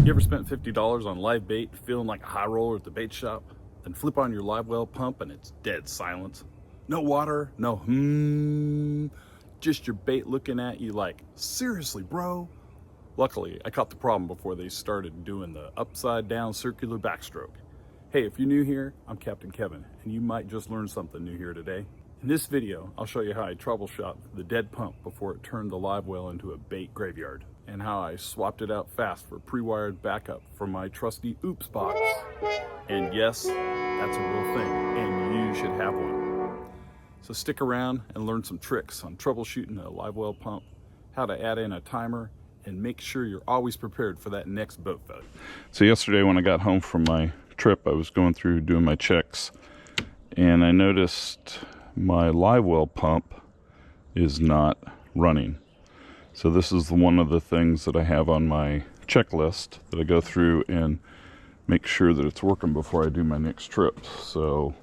You ever spent $50 on live bait, feeling like a high roller at the bait shop? Then flip on your Livewell pump and it's dead silence. No water, no just your bait looking at you like, seriously, bro? Luckily, I caught the problem before they started doing the upside down circular backstroke. Hey, if you're new here, I'm Captain Kevin, and you might just learn something new here today. In this video, I'll show you how I troubleshot the dead pump before it turned the Livewell into a bait graveyard, and how I swapped it out fast for pre-wired backup from my trusty Oops box. And yes, that's a real thing, and you should have one. So stick around and learn some tricks on troubleshooting a Livewell pump, how to add in a timer, and make sure you're always prepared for that next boat failure. So yesterday when I got home from my trip, I was going through doing my checks, and I noticed my Livewell pump is not running. So this is one of the things that I have on my checklist that I go through and make sure that it's working before I do my next trip. So,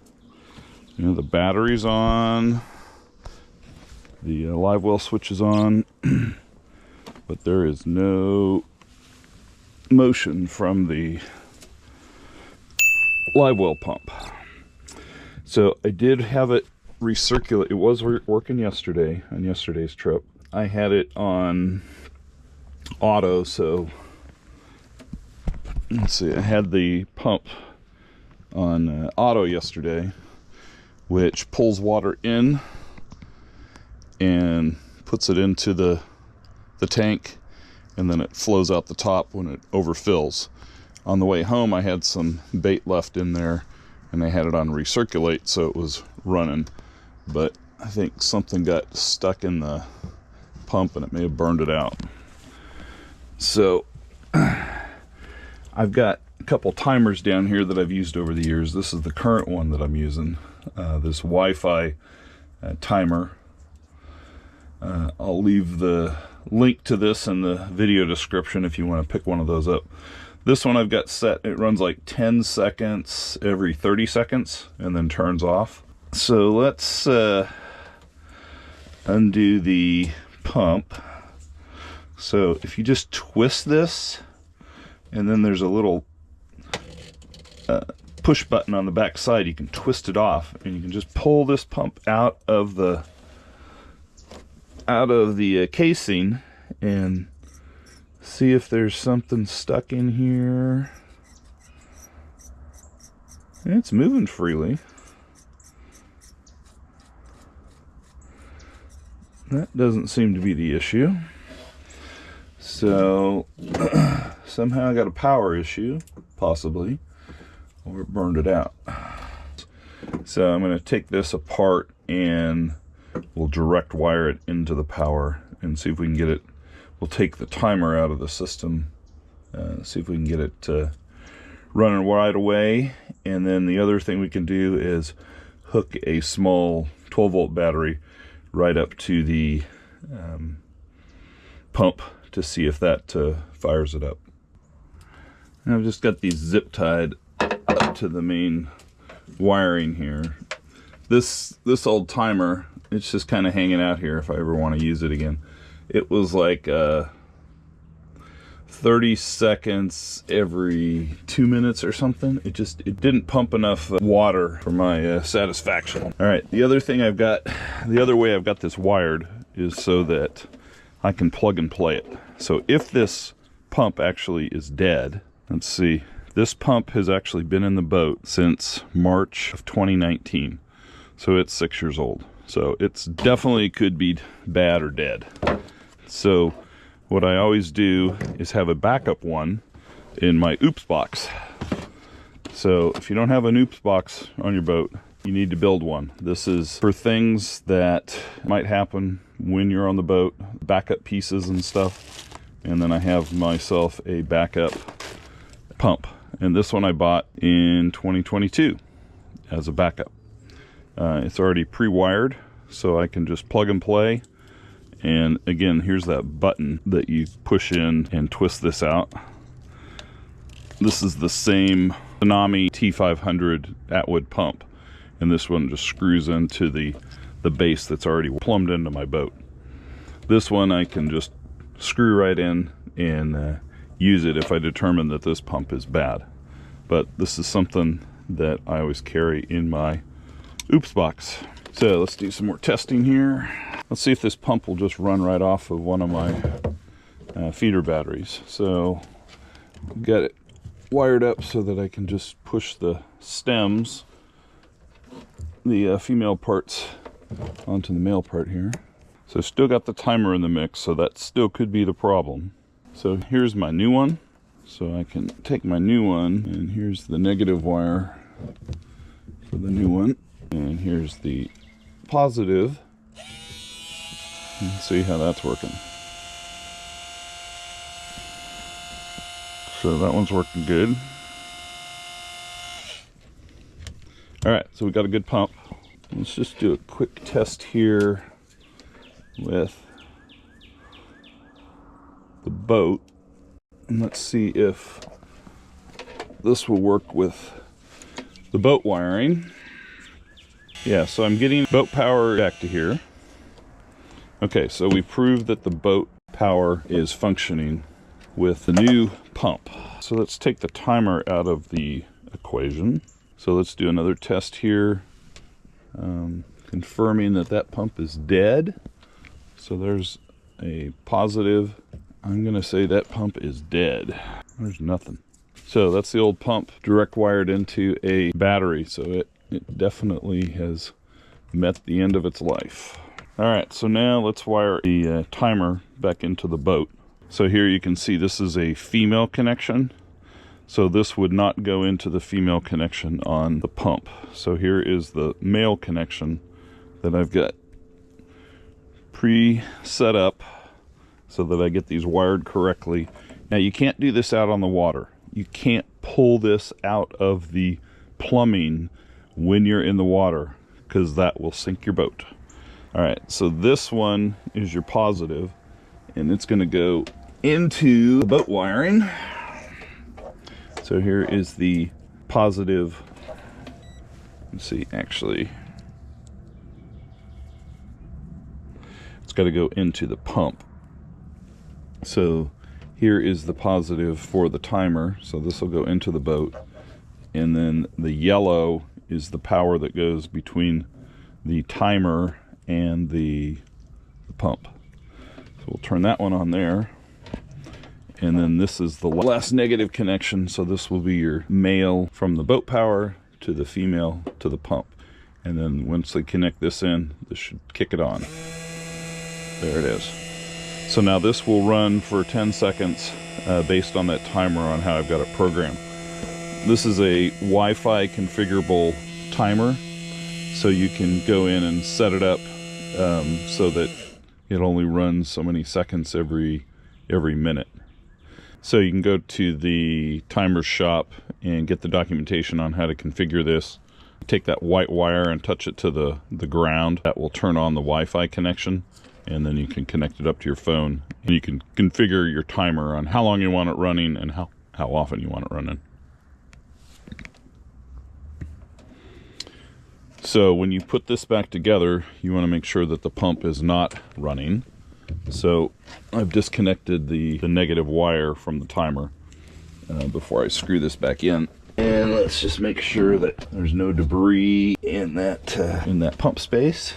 you know, the battery's on, the Livewell switch is on, but there is no motion from the Livewell pump. So I did have it recirculate. It was working yesterday on yesterday's trip. I had it on auto, so let's see, I had the pump on auto yesterday, which pulls water in and puts it into the tank, and then it flows out the top when it overfills. On the way home, I had some bait left in there, and I had it on recirculate, so it was running, but I think something got stuck in the pump and it may have burned it out. So I've got a couple timers down here that I've used over the years. This is the current one that I'm using, this Wi-Fi timer. I'll leave the link to this in the video description if you want to pick one of those up. This one I've got set, it runs like 10 seconds every 30 seconds and then turns off. So let's undo the pump. So if you just twist this, and then there's a little push button on the back side, you can twist it off and you can just pull this pump out of the casing and see if there's something stuck in here. It's moving freely. That doesn't seem to be the issue. So somehow I got a power issue, possibly, or it burned it out. So I'm going to take this apart and we'll direct wire it into the power and see if we can get it. We'll take the timer out of the system, see if we can get it running right away. And then the other thing we can do is hook a small 12-volt battery right up to the pump to see if that fires it up. And I've just got these zip tied up to the main wiring here. This old timer, it's just kind of hanging out here if I ever want to use it again. It was like 30 seconds every 2 minutes or something. It didn't pump enough water for my satisfaction. All right, the other thing the other way I've got this wired is so that I can plug and play it. So if this pump actually is dead, let's see, this pump has actually been in the boat since March of 2019. So it's 6 years old. So it's definitely could be bad or dead. So what I always do is have a backup one in my Oops box. So if you don't have an Oops box on your boat, you need to build one. This is for things that might happen when you're on the boat, backup pieces and stuff. And then I have myself a backup pump. And this one I bought in 2022 as a backup. It's already pre-wired, so I can just plug and play. And again, here's that button that you push in and twist this out. This is the same Tsunami T500 Attwood pump, and this one just screws into the base that's already plumbed into my boat. This one I can just screw right in and use it if I determine that this pump is bad. But this is something that I always carry in my oops box. So let's do some more testing here. Let's see if this pump will just run right off of one of my feeder batteries. So got it wired up so that I can just push the stems, the female parts, onto the male part here. So still got the timer in the mix, so that still could be the problem. So here's my new one. So I can take my new one, and here's the negative wire for the new one. And here's the positive. And see how that's working. So that one's working good. All right, so we got a good pump. Let's just do a quick test here with the boat. And let's see if this will work with the boat wiring. Yeah, so I'm getting boat power back to here. Okay, so we proved that the boat power is functioning with the new pump. So let's take the timer out of the equation. So let's do another test here, confirming that that pump is dead. So there's a positive. I'm gonna say that pump is dead. There's nothing. So that's the old pump direct wired into a battery. So it definitely has met the end of its life. All right, so now let's wire the timer back into the boat. So here you can see this is a female connection. So this would not go into the female connection on the pump. So here is the male connection that I've got pre-set up so that I get these wired correctly. Now you can't do this out on the water. You can't pull this out of the plumbing when you're in the water, because that will sink your boat. All right, so this one is your positive, and it's gonna go into the boat wiring. So here is the positive. Let's see, actually, it's got to go into the pump. So here is the positive for the timer. So this will go into the boat. And then the yellow is the power that goes between the timer and the pump. So we'll turn that one on there. And then this is the last negative connection. So this will be your male from the boat power to the female to the pump. And then once they connect this in, this should kick it on. There it is. So now this will run for 10 seconds based on that timer on how I've got it programmed. This is a Wi-Fi configurable timer. So you can go in and set it up so that it only runs so many seconds every minute. So you can go to the timer shop and get the documentation on how to configure this. Take that white wire and touch it to the ground. That will turn on the Wi-Fi connection, and then you can connect it up to your phone. And you can configure your timer on how long you want it running and how often you want it running. So when you put this back together, you want to make sure that the pump is not running. So I've disconnected the negative wire from the timer before I screw this back in. And let's just make sure that there's no debris in that pump space.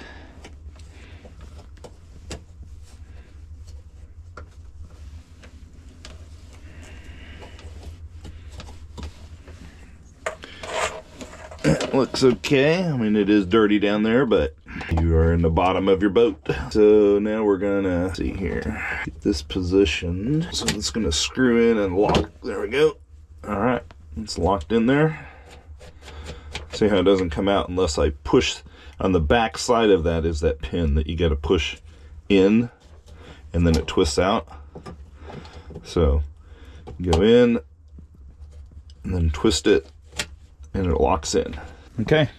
That looks okay. I mean, it is dirty down there, but you are in the bottom of your boat. So now we're gonna see here, get this positioned. So it's gonna screw in and lock. There we go. All right, it's locked in there. See how it doesn't come out unless I push. On the back side of that is that pin that you got to push in, and then it twists out. So go in and then twist it, and it locks in. Okay,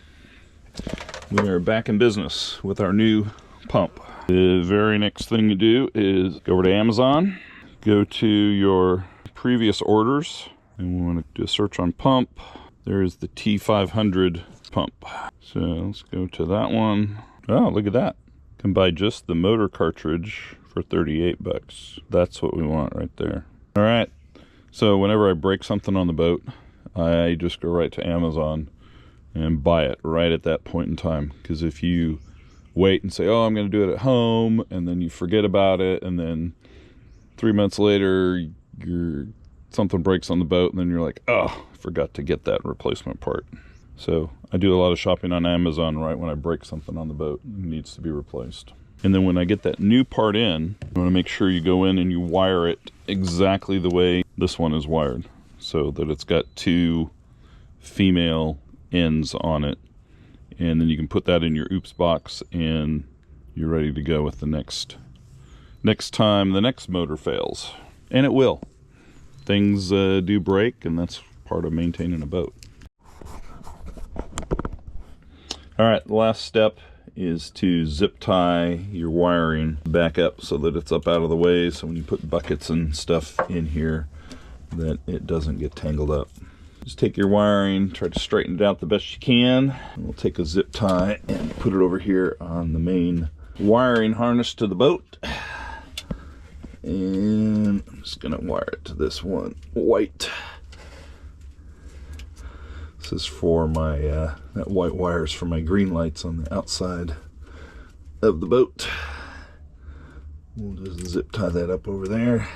we are back in business with our new pump. The very next thing you do is go over to Amazon, go to your previous orders, and we want to do a search on pump. There is the T500 pump. So let's go to that one. Oh, look at that. You can buy just the motor cartridge for $38. That's what we want right there. All right, So whenever I break something on the boat, I just go right to Amazon and buy it right at that point in time. Because if you wait and say, oh, I'm going to do it at home, and then you forget about it, and then 3 months later something breaks on the boat, and then you're like, oh, I forgot to get that replacement part. So I do a lot of shopping on Amazon right when I break something on the boat. It needs to be replaced. And then when I get that new part in, you want to make sure you go in and you wire it exactly the way this one is wired, so that it's got 2 female ends on it. And then you can put that in your oops box and you're ready to go with the next time the next motor fails. And it will. Things do break, and that's part of maintaining a boat. All right, the last step is to zip tie your wiring back up so that it's up out of the way, so when you put buckets and stuff in here that it doesn't get tangled up. Just take your wiring, try to straighten it out the best you can, and we'll take a zip tie and put it over here on the main wiring harness to the boat. And I'm just gonna wire it to this one white. This is for my that white wire is for my green lights on the outside of the boat. We'll just zip tie that up over there.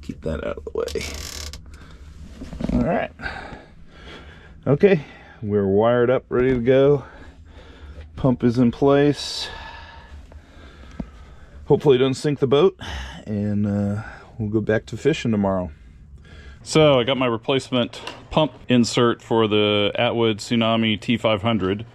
Keep that out of the way. All right. Okay, we're wired up, ready to go. Pump is in place. Hopefully it doesn't sink the boat, and we'll go back to fishing tomorrow. So I got my replacement pump insert for the Attwood Tsunami T500,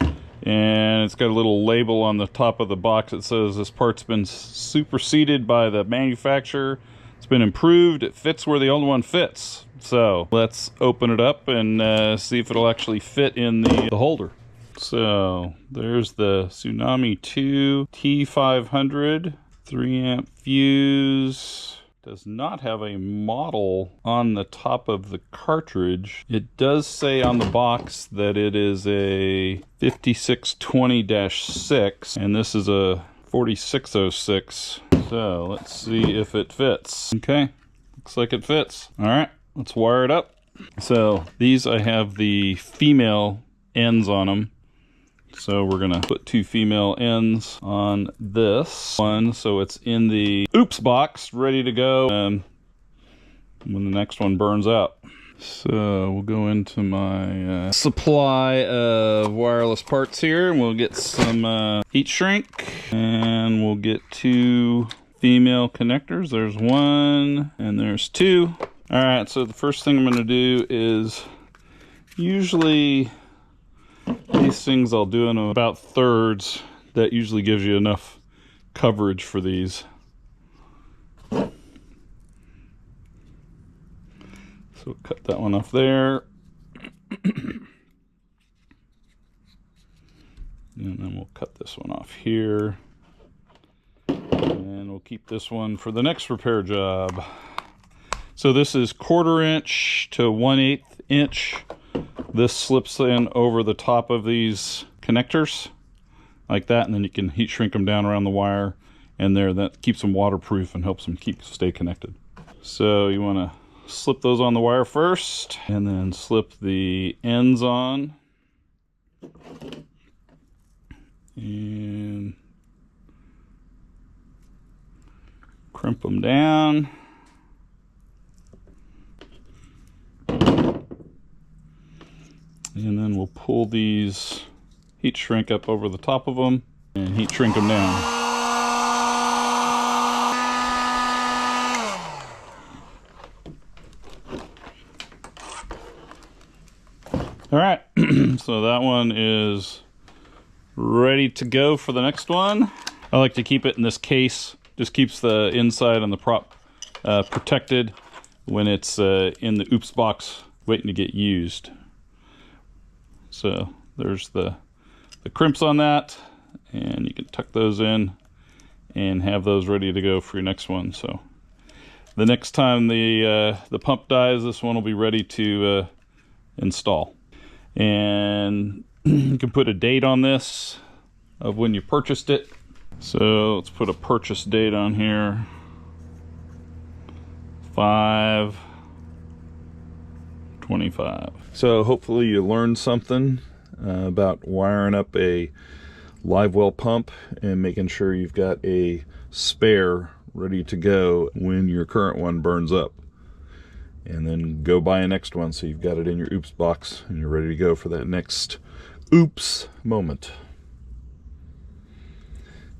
and it's got a little label on the top of the box that says this part's been superseded by the manufacturer. It's been improved. It fits where the old one fits. So let's open it up and see if it'll actually fit in the holder. So there's the Tsunami 2 T500 3-amp fuse. Does not have a model on the top of the cartridge. It does say on the box that it is a 5620-6, and this is a 4606. So let's see if it fits. Okay, looks like it fits. All right, let's wire it up. So these, I have the female ends on them. So we're gonna put 2 female ends on this one, so it's in the oops box, ready to go when the next one burns out. So we'll go into my supply of wireless parts here, and we'll get some heat shrink, and we'll get 2 female connectors. There's 1 and there's 2. All right, so the first thing I'm gonna do is, usually these things I'll do in about thirds. That usually gives you enough coverage for these. So cut that one off there. And then we'll cut this one off here. And we'll keep this one for the next repair job. So this is 1/4 inch to 1/8 inch. This slips in over the top of these connectors like that, and then you can heat shrink them down around the wire, and there, that keeps them waterproof and helps them stay connected. So you want to slip those on the wire first, and then slip the ends on, and crimp them down. And then we'll pull these heat shrink up over the top of them and heat shrink them down. All right, so that one is ready to go for the next one. I like to keep it in this case. Just keeps the inside and the prop protected when it's in the oops box waiting to get used. So there's the crimps on that, and you can tuck those in and have those ready to go for your next one. So the next time the pump dies, this one will be ready to install. And you can put a date on this of when you purchased it. So let's put a purchase date on here. 5 25. So hopefully you learned something about wiring up a Livewell pump and making sure you've got a spare ready to go when your current one burns up. And then go buy a next one so you've got it in your oops box and you're ready to go for that next oops moment.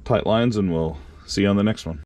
Tight lines, and we'll see you on the next one.